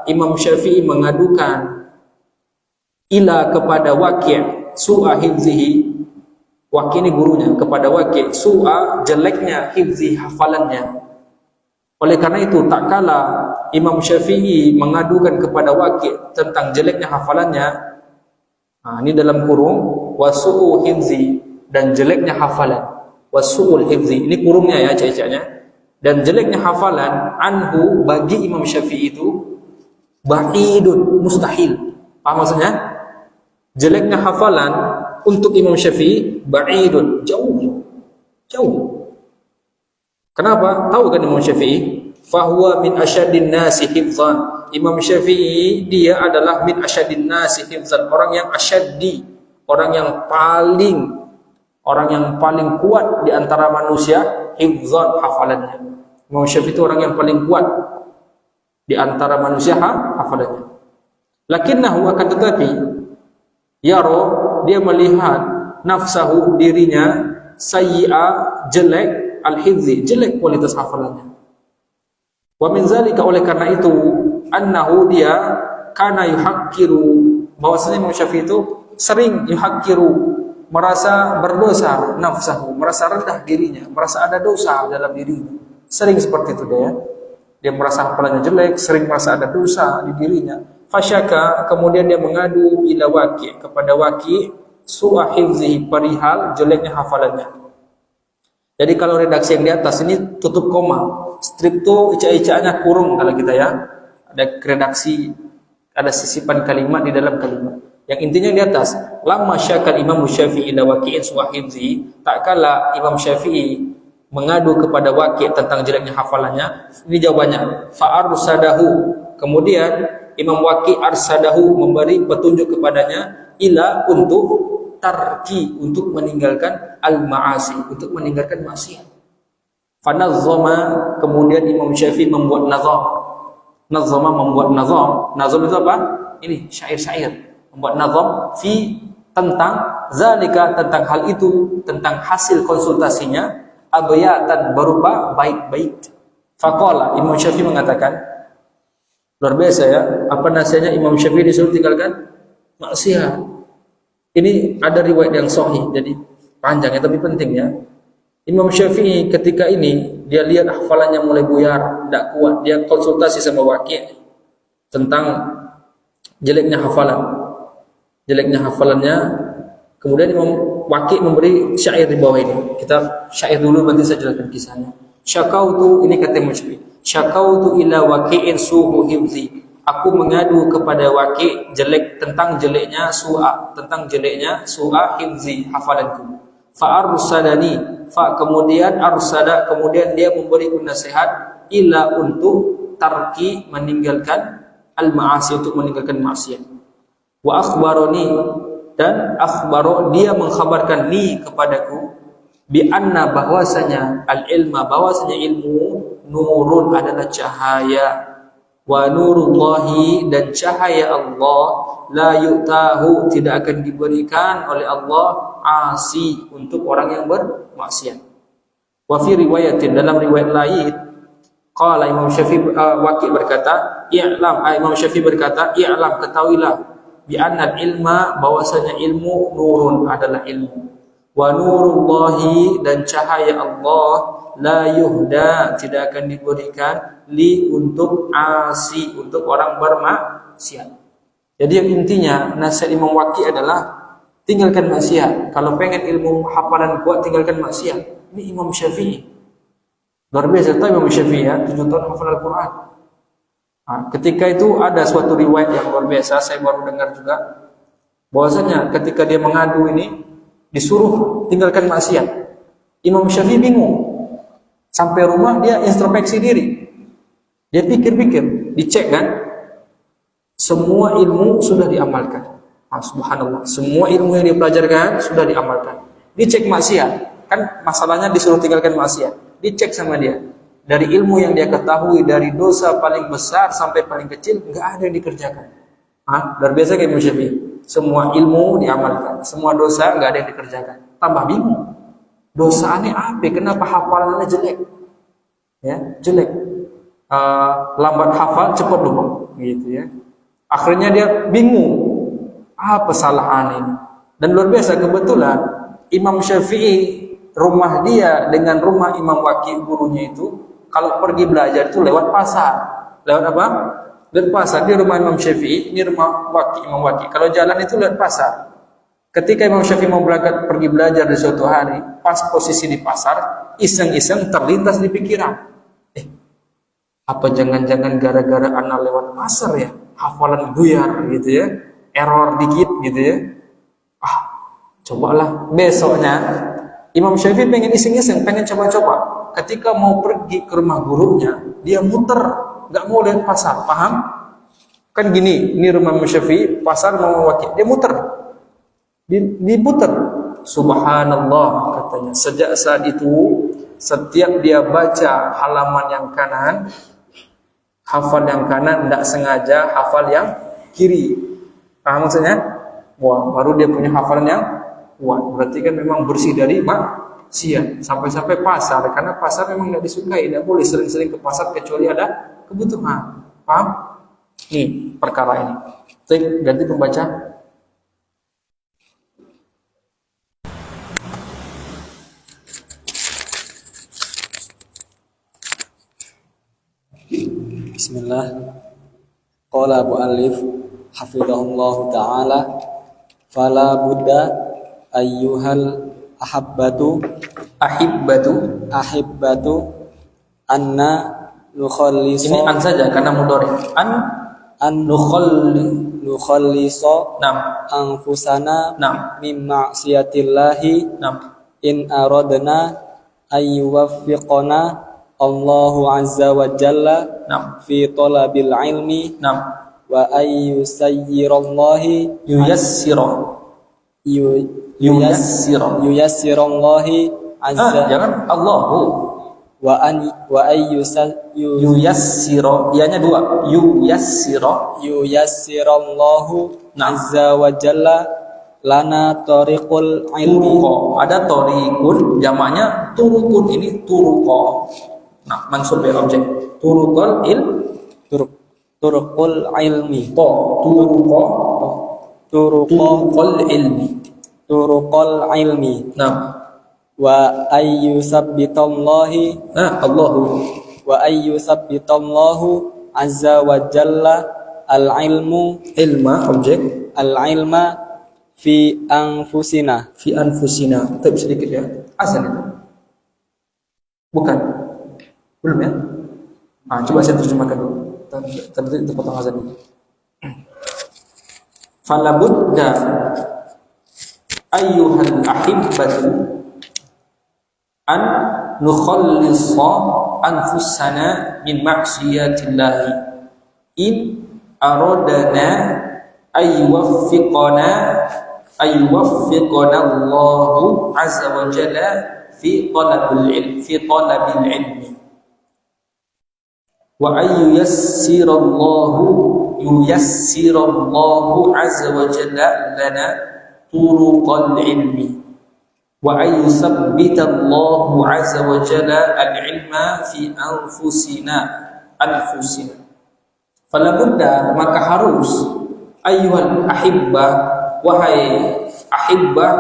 [SPEAKER 1] Imam Syafi'i mengadukan ila kepada Waqi' su'a hifzihi. Waqi' ini gurunya, kepada Waqi' su'a jeleknya hifzi hafalannya. Oleh karena itu, tak kala Imam Syafi'i mengadukan kepada Waqi' tentang jeleknya hafalannya, ini dalam kurung wasu'u hifzi, dan jeleknya hafalan, wasu'ul hifzi, ini kurungnya ya, cecaknya, dan jeleknya hafalan, anhu bagi Imam Syafi'i itu ba'idun, mustahil. Paham maksudnya? Jeleknya hafalan untuk Imam Syafi'i ba'idun, jauh. Kenapa? Tahu kan Imam Syafi'i? Fahuwa min asyadin nasi hifzan. Imam Syafi'i dia adalah min asyadin nasi hifzan, orang yang asyaddi, orang yang paling kuat di antara manusia hifzan hafalannya. Imam Syafi'i itu orang yang paling kuat di antara manusia hafalannya. Lakinnahu, akan tetapi, yaro, dia melihat nafsahu, dirinya, sayyi'a, jelek, al-hifzi, jelek kualitas hafalannya. Wa min zalika, oleh karena itu, annahu, dia kana yuhakkiru, bahwasanya Imam Syafi'i itu sering yuhakkiru, merasa berdosa nafsahu, merasa rendah dirinya, merasa ada dosa dalam dirinya. Sering seperti itu dia merasa hafalannya jelek, sering merasa ada dosa di dirinya. Fasyaka, kemudian dia mengadu ila Waqi', kepada Waqi', su'a hifzihi, perihal jeleknya hafalannya. Jadi kalau redaksi yang di atas ini tutup koma, strip itu ica-icanya kurung kalau kita ya. Ada redaksi, ada sisipan kalimat di dalam kalimat. Yang intinya di atas, lamma syakal Imam Syafi'i ila Waqi'in su'a hifzihi, tak kala Imam Syafi'i mengadu kepada Waqi' tentang jeleknya hafalannya. Ini jawabannya, fa'arsadahu, kemudian Imam Waqi' arsadahu, memberi petunjuk kepadanya, ila, untuk tarki, untuk meninggalkan al-ma'asi, untuk meninggalkan maksiat. Fanazzama, kemudian Imam Syafi'i membuat nazam. Nazzama, membuat nazam. Nazam itu apa? Ini syair-syair. Membuat nazam tentang zalika, tentang hal itu, tentang hasil konsultasinya, abyatan, berupa bait-bait. Faqala, Imam Syafi'i mengatakan, luar biasa ya, apa nasihatnya Imam Syafi'i disuruh tinggalkan maksiat. Ini ada riwayat yang sahih, jadi panjang ya, tapi penting ya. Imam Syafi'i ketika ini dia lihat hafalannya mulai buyar, tidak kuat, dia konsultasi sama Waqi' tentang jeleknya hafalannya. Kemudian Imam Waqi' memberi syair di bawah ini. Kita syair dulu, nanti saya jelaskan kisahnya. Syakautu, ini kata Imam Syafi'i, syakautu ila Waqi'in su'u hifzi, aku mengadu kepada Waqi' tentang jeleknya su'a hifzi, hafalanku. Fa'arsadani, kemudian arsada, kemudian dia memberiku nasihat, ila, untuk tarki, meninggalkan al-ma'asi, untuk meninggalkan maksiat. Wa akhbaroni, dan akhbaro, dia mengkhabarkan li, kepadaku, bi anna, bahwasanya al-ilma, bahwasanya ilmu, nurun, adalah cahaya, wa nurullahi, dan cahaya Allah, la yu'tahu, tidak akan diberikan oleh Allah, asi, untuk orang yang bermaksiat. Wa fi riwayatin, dalam riwayat lain, qala Imam Syafi'i, Waqi' berkata, Imam Syafi'i berkata, i'lam, ketahuilah, bi anna ilma, bahwasanya ilmu, nurun, adalah ilmu, wa nurullahi, dan cahaya Allah, la yuhda, tidak akan diberikan, li, untuk asi, untuk orang bermaksiat. Jadi yang intinya nasihat Imam Waqi' adalah tinggalkan maksiat. Kalau pengen ilmu hafalan kuat, tinggalkan maksiat. Ini Imam Syafi'i. Luar biasa, tahu Imam Syafi'i ya, 7 tahun hafal Al-Quran. Ketika itu ada suatu riwayat yang luar biasa, saya baru dengar juga, bahwasanya ketika dia mengadu ini, disuruh tinggalkan maksiat. Imam Syafi'i bingung. Sampai rumah dia introspeksi diri. Dia pikir-pikir, dicek kan, semua ilmu sudah diamalkan. Subhanallah, semua ilmu yang dipelajarkan sudah diamalkan. Dicek maksiat, kan masalahnya disuruh tinggalkan maksiat. Dicek sama dia, dari ilmu yang dia ketahui, dari dosa paling besar sampai paling kecil, nggak ada yang dikerjakan. Luar biasa kayak Imam Syafi'i. Semua ilmu diamalkan, semua dosa nggak ada yang dikerjakan. Tambah bingung. Dosa aneh apa? Kenapa hafalannya jelek? Ya, jelek. Lambat hafal, cepat lupa, gitu ya. Akhirnya dia bingung. Apa kesalahan ini? Dan luar biasa kebetulan Imam Syafi'i rumah dia dengan rumah Imam Waqi gurunya itu kalau pergi belajar itu lewat pasar. Lewat apa? Lewat pasar. Di rumah Imam Syafi'i, ini rumah Waqi, Imam Waqi. Kalau jalan itu lewat pasar. Ketika Imam Syafi'i mau berangkat pergi belajar di suatu hari, pas posisi di pasar, iseng-iseng terlintas di pikiran. Apa jangan-jangan gara-gara anak lewat pasar ya? Hafalan buyar gitu ya. Error dikit gitu ya. Cobalah besoknya Imam Syafi'i pengen iseng-iseng, pengen coba-coba. Ketika mau pergi ke rumah gurunya, dia muter, nggak mau lihat pasar, paham? Kan gini, ini rumah Imam Syafi'i, pasar mau wakil, dia muter, diputer. Subhanallah katanya. Sejak saat itu, setiap dia baca halaman yang kanan, hafal yang kanan, tidak sengaja hafal yang kiri. Paham maksudnya? Wah, baru dia punya hafalan yang kuat. Berarti kan memang bersih dari maksiat. Sampai-sampai pasar, karena pasar memang tidak disukai. Tidak boleh sering-sering ke pasar kecuali ada kebutuhan. Paham? Nih perkara ini. Baik, ganti pembaca.
[SPEAKER 4] Bismillah. Qala Abu Alif hafizahullahu ta'ala, fala buddha ayyuhal ahibbatu anna nukhalliso.
[SPEAKER 1] Ini an saja karena mudhari. An
[SPEAKER 4] nukhalliso anfusana min ma'siyatillahi in aradna ayyuwaffiqana Allahu azza wa jalla fi talabil ilmi wa ayyusayyirallahi yuyassirallahi azza
[SPEAKER 1] jangan Allahu
[SPEAKER 4] wa
[SPEAKER 1] yuyassiro, ianya dua,
[SPEAKER 4] yuyassirallahu azza wa jalla lana tariqul ilmi.
[SPEAKER 1] Ada tariqun, jamaknya turukun, ini turuqo. Nah, mansub ya objek. Turuqul
[SPEAKER 4] ilmi. Turuqul ilmi.
[SPEAKER 1] Nah,
[SPEAKER 4] wa ayyusabbitallahi wa ayyusabbitallahu azza wa jalla al-ilmu
[SPEAKER 1] objek
[SPEAKER 4] al-ilma fi anfusina.
[SPEAKER 1] Tapi sedikit ya. Asal itu. Bukan. Belum ya? Coba saya terjemahkan dulu. Tadi terpotong azan ini. Fala budda ayyuhal ahibbatu an nukhallisa anfusana min ma'siyatillahi in aradana ayyuwaffiqana Allahu azza wa jalla fi talabil ilmi wa yuyassirallahu azza wa jalla lana turuqal ilmi wa ayyusabbitallahu azza wa jalla al-ilma fi anfusina. Fala budda, maka harus, ayyuhal ahibbah, wahai ahibbah,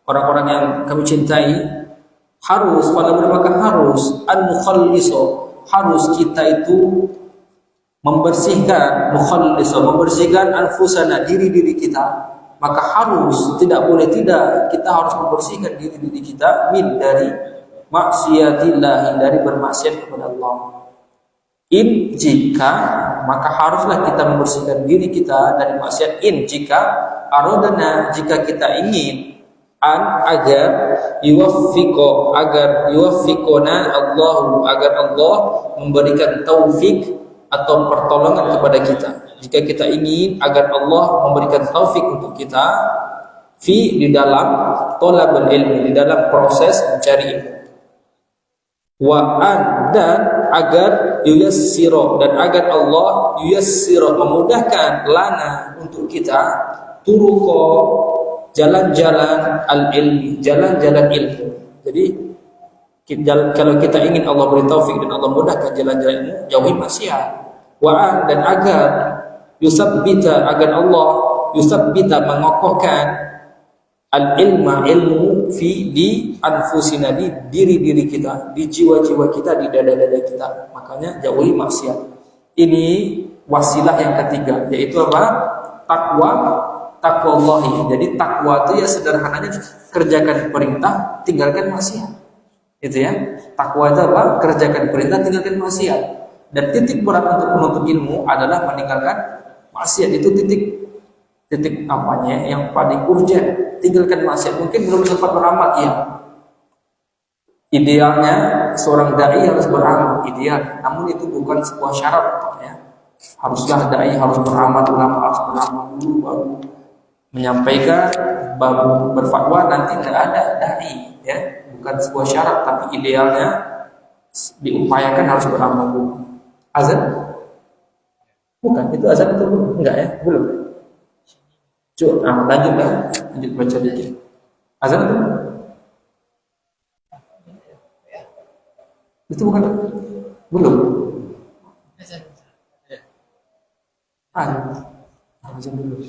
[SPEAKER 1] orang-orang yang kami cintai, harus, fala budda, maka harus, an-nukhalliso, harus kita itu membersihkan anfusana, diri-diri kita. Maka harus, tidak boleh tidak, kita harus membersihkan diri-diri kita dari maksiatillah, dari bermaksiat kepada Allah. Jika, maka haruslah kita membersihkan diri kita dari maksiat. Jika aradana, jika kita ingin, agar yuwaffiqona Allah, agar Allah memberikan taufik atau pertolongan kepada kita. Jika kita ingin agar Allah memberikan taufik untuk kita di dalam thalabul ilmi, di dalam proses mencari ilmu. Dan agar yuyassira, dan agar Allah yuyassira, memudahkan lana, untuk kita, turuqa, jalan-jalan al-ilmi, jalan-jalan ilmu. Jadi kalau kita ingin Allah beri taufik dan Allah mudahkan jalan-jalan ilmu, jauhi maksiat. Wa dan agar yusabbita, agar Allah yusabbita, mengokohkan al-ilma, ilmu, di anfusina, di diri-diri kita, di jiwa-jiwa kita, di dada-dada kita. Makanya jauhi maksiat. Ini wasilah yang ketiga, yaitu apa? Taqwallahi. Jadi takwa itu ya sederhananya kerjakan perintah, tinggalkan maksiat. Itu ya. Takwa itu apa? Kerjakan perintah, tinggalkan maksiat. Dan titik berat untuk menuntut ilmu adalah meninggalkan maksiat. Itu titik apanya yang paling urgent. Tinggalkan maksiat. Mungkin belum sempat beramal, ya. Idealnya seorang dai harus beramal, ideal. Namun itu bukan sebuah syarat, ya. Haruslah dai harus beramal, ulama harus beramal dulu baru menyampaikan, baru berfatwa. Nanti tidak ada dai, ya. Bukan sebuah syarat, tapi idealnya diupayakan harus beramal dulu. Azan? Bukan, itu azan itu belum? Enggak ya, belum. Coba lanjut baca dikit. Azan itu? Itu bukan? Belum. Azan dulu.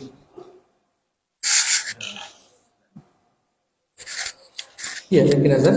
[SPEAKER 1] Iya, yakin azan?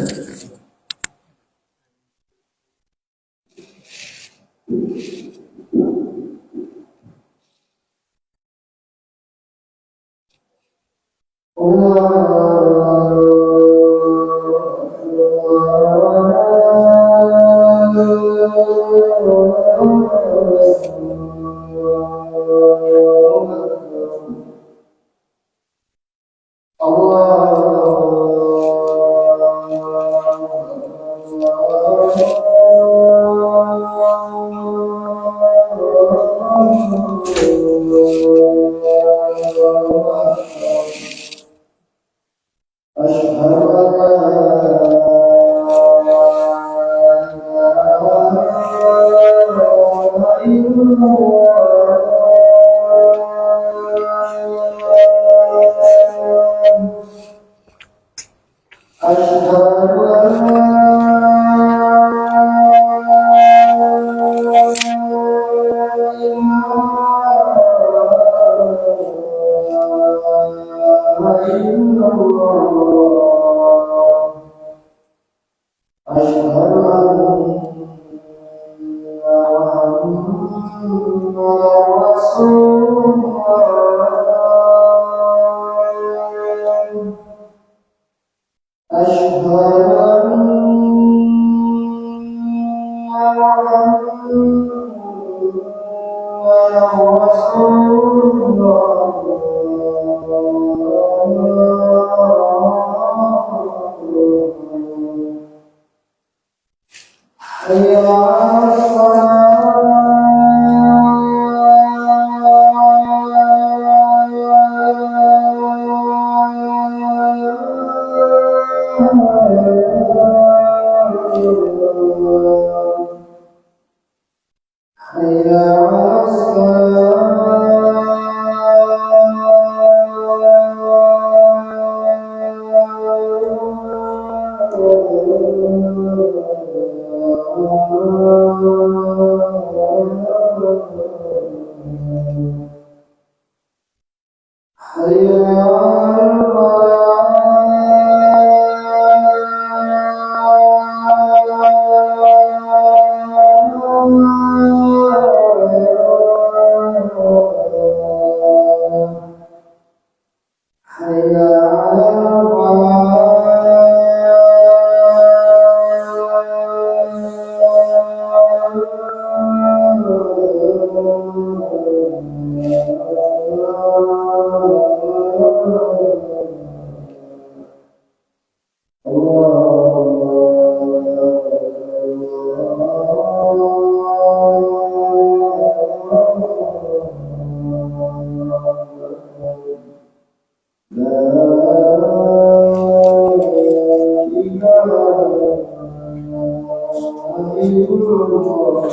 [SPEAKER 5] Thank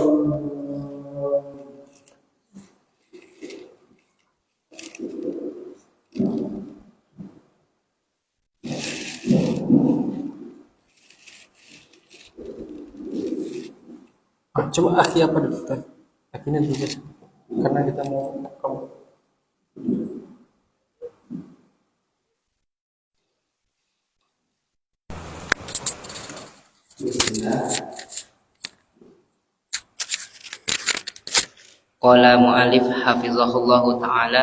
[SPEAKER 5] you.
[SPEAKER 1] coba akhi apa dulu? Akhi ini dulu. Karena kita mau kamu.
[SPEAKER 2] Qala mu'alif hafizahullahu ta'ala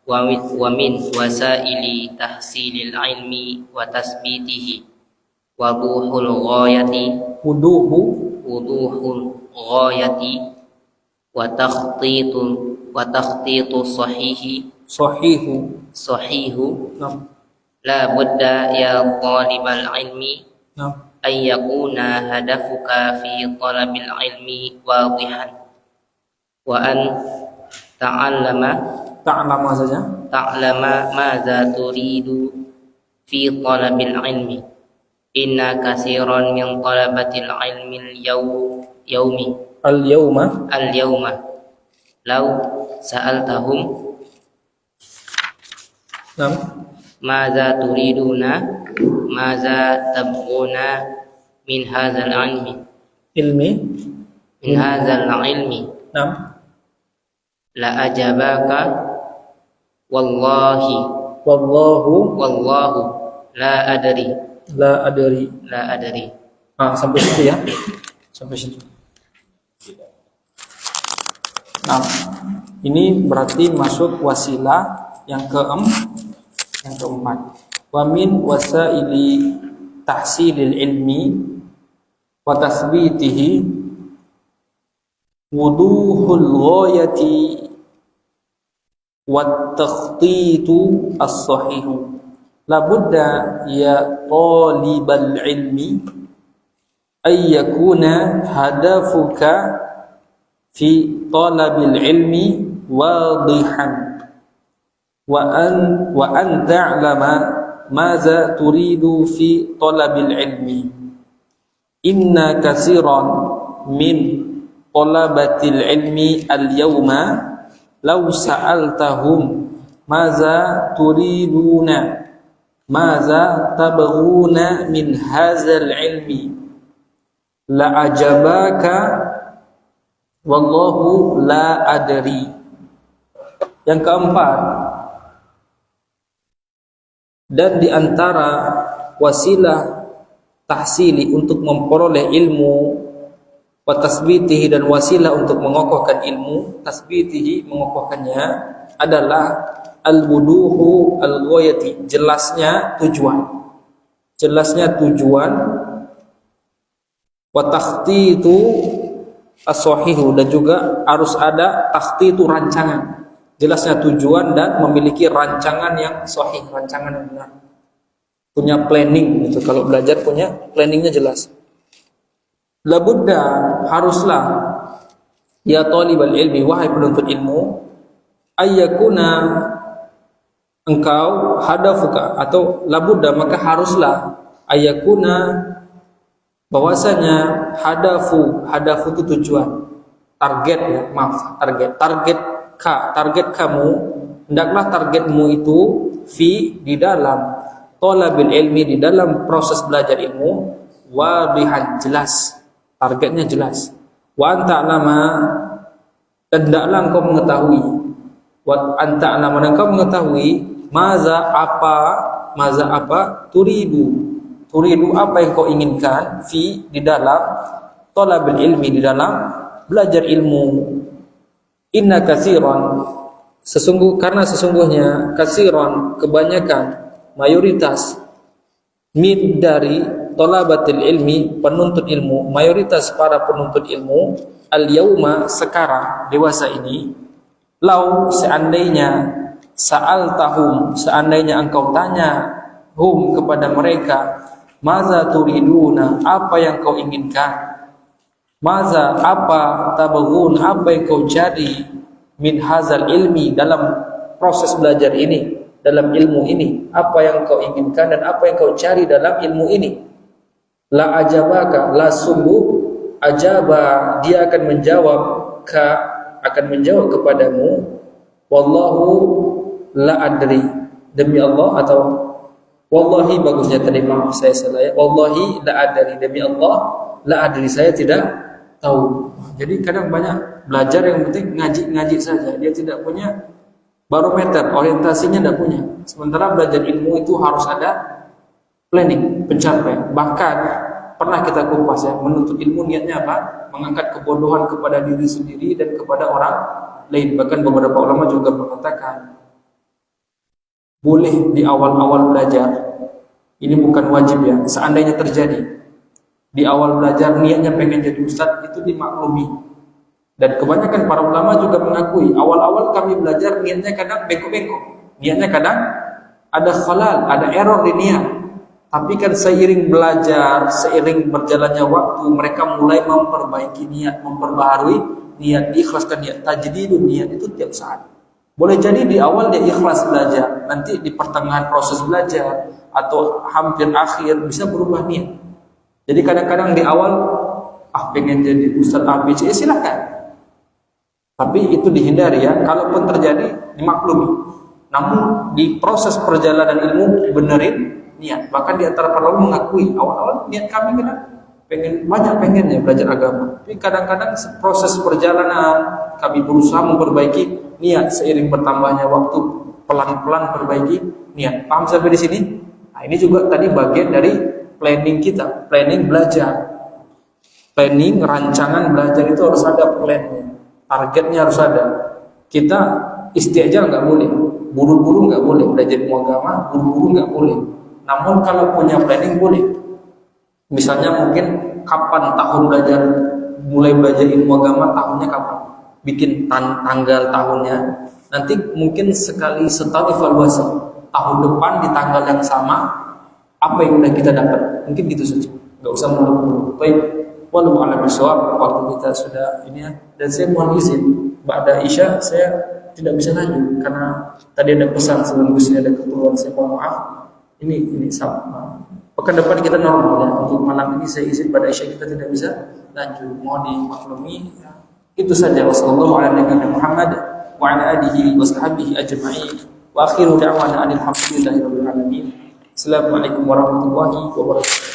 [SPEAKER 2] wa min wasaili tahsilil ilmi wa tasbitihi wuduhul ghayati wa takhtitu sahihu la budda ya talibal ilmi an yakuna hadafuka fi talabil ilmi wadihan wa an ta'lama madza turidu fi talabil ilmi inna katsiran min talabatil ilmi al-yawma law sa'altahum madza turiduna madza tabghuna min hadzal ilmi la ajabaka wallahu la adri.
[SPEAKER 1] Sampai situ ya. Sampai situ. Nah, ini berarti masuk wasilah yang keempat. Wa min wasaili tahsilil ilmi wa tasbitihi wuduhul ghayati wat takhtitu as-sahihu. La budda ya talibal ilmi ay yakuna hadafuka fi talabil ilmi wadihan wa an ta'lama madza turidu fi talabil ilmi inna katsiran min talabatil ilmi al-yawma law sa'altahum madza turiduna madza tabghuna min hadzal ilmi la ajabaka wallahu la adri. Yang keempat, dan di antara wasilah tahsili untuk memperoleh ilmu wa tasbitihi dan wasilah untuk mengokohkan ilmu, tasbitihi mengokohkannya adalah al-wuduhu al-ghayati, jelasnya tujuan wa takhtitu as-sahihu, dan juga harus ada takhtitu rancangan, jelasnya tujuan dan memiliki rancangan yang sahih, rancangan yang benar, punya planning gitu. Kalau belajar punya planningnya jelas. La budda, haruslah ya talibal ilmi, wahai penuntut ilmu, ayyakuna, engkau hadafuka, atau la budda, maka haruslah ayyakuna, bahwasanya hadafu itu tujuan, target ya, target kamu, hendaklah targetmu itu di dalam thalabil ilmi, di dalam proses belajar ilmu, wadihan, jelas, targetnya jelas. Wa anta'lama, dan hendaklah engkau mengetahui, wa anta'lama, dan engkau mengetahui maza apa turidu apa yang kau inginkan di dalam thalabil ilmi, di dalam belajar ilmu. Inna katsiran, karena sesungguhnya katsiran, kebanyakan, mayoritas, min dari thalabatil ilmi, penuntut ilmu, mayoritas para penuntut ilmu, al-yauma, sekarang, dewasa ini, lau, seandainya, sa'altahum, seandainya engkau tanya kepada mereka, maza turiduna, apa yang kau inginkan, maza, apa, tabghun, apa yang kau cari, min hazal ilmi, dalam proses belajar ini, dalam ilmu ini, apa yang kau inginkan dan apa yang kau cari dalam ilmu ini. La ajabaka, la sungguh, ajaba, dia akan menjawab kepadamu, wallahu la adri, demi Allah, atau wallahi, bagusnya tadi, maaf saya salah ya, wallahi la adri, demi Allah la adri, saya tidak tahu. Jadi kadang banyak belajar yang penting ngaji saja, dia tidak punya barometer, orientasinya tidak punya. Sementara belajar ilmu itu harus ada planning, pencapaian. Bahkan pernah kita kupas ya, menuntut ilmu niatnya apa? Mengangkat kebodohan kepada diri sendiri dan kepada orang lain. Bahkan beberapa ulama juga mengatakan boleh di awal-awal belajar, ini bukan wajib ya, seandainya terjadi di awal belajar niatnya pengen jadi ustadz, itu dimaklumi. Dan kebanyakan para ulama juga mengakui awal-awal kami belajar niatnya kadang bengkok-bengkok, niatnya kadang ada khalal, ada error di niat. Tapi kan seiring belajar, seiring berjalannya waktu, mereka mulai memperbaiki niat, memperbaharui niat, diikhlaskan niat. Tajdidun niat itu tiap saat. Boleh jadi di awal dia ikhlas belajar, nanti di pertengahan proses belajar atau hampir akhir bisa berubah niat. Jadi kadang-kadang di awal pengen jadi ustaz ABC, silakan. Tapi itu dihindari ya. Kalaupun terjadi dimaklumi. Namun di proses perjalanan ilmu benerin niat. Bahkan di antara para ulama mengakui awal-awal niat kami pengennya belajar agama. Tapi kadang-kadang proses perjalanan kami berusaha memperbaiki niat seiring bertambahnya waktu, pelan-pelan perbaiki niat. Paham sampai di sini? Nah, ini juga tadi bagian dari planning kita, planning belajar, planning rancangan belajar itu harus ada plannya, targetnya harus ada. Kita istiajal nggak boleh, buru-buru nggak boleh belajar ilmu agama, buru-buru nggak boleh. Namun kalau punya planning boleh. Misalnya mungkin kapan tahun belajar, mulai belajar ilmu agama tahunnya kapan? Bikin tanggal tahunnya. Nanti mungkin sekali setahun evaluasi. Tahun depan di tanggal yang sama apa yang udah kita dapat, mungkin gitu saja, nggak usah muluk-muluk. Baik, walau a'lam bishawab, waktu kita sudah ini ya. Dan saya mohon izin, ba'da Isya saya tidak bisa lanjut karena tadi ada pesan sebelum sini ada keperluan. Saya mohon maaf. Ini sama. Pekan depan kita normal ya. Untuk malam ini saya izin pada Isya kita tidak bisa lanjut. Mohon dimaklumi. Ya. Itu saja. Wassalamualaikum warahmatullahi wabarakatuh. Wa ala alihi wa sahbihi ajma'in. Wa akhiru da'wana alhamdulillahi rabbil alamin. Assalamualaikum warahmatullahi wabarakatuh.